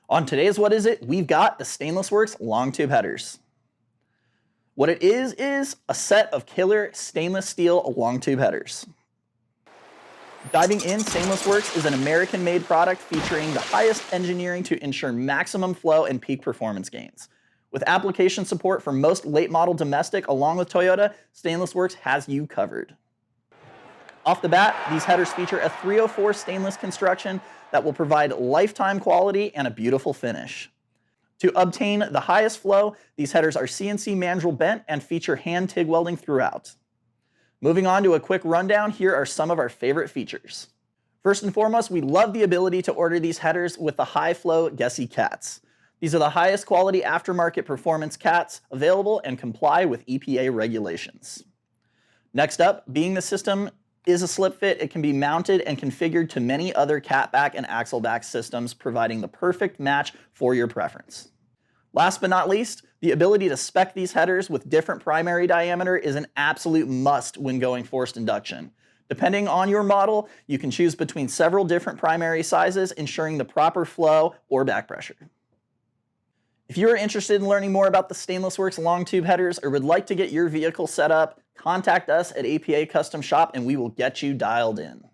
On today's What Is It, we've got the Stainless Works long tube headers. What it is a set of killer stainless steel long tube headers. Diving in, Stainless Works is an American-made product featuring the highest engineering to ensure maximum flow and peak performance gains. With application support for most late model domestic along with Toyota, Stainless Works has you covered. Off the bat, these headers feature a 304 stainless construction that will provide lifetime quality and a beautiful finish. To obtain the highest flow, these headers are CNC mandrel bent and feature hand TIG welding throughout. Moving on to a quick rundown, here are some of our favorite features. First and foremost, we love the ability to order these headers with the high flow Gessie cats. These are the highest quality aftermarket performance cats available and comply with EPA regulations. Next up, being the system is a slip fit, it can be mounted and configured to many other catback and axleback systems, providing the perfect match for your preference. Last but not least, the ability to spec these headers with different primary diameter is an absolute must when going forced induction. Depending on your model, you can choose between several different primary sizes, ensuring the proper flow or back pressure. If you are interested in learning more about the Stainless Works long tube headers or would like to get your vehicle set up, contact us at APA Custom Shop and we will get you dialed in.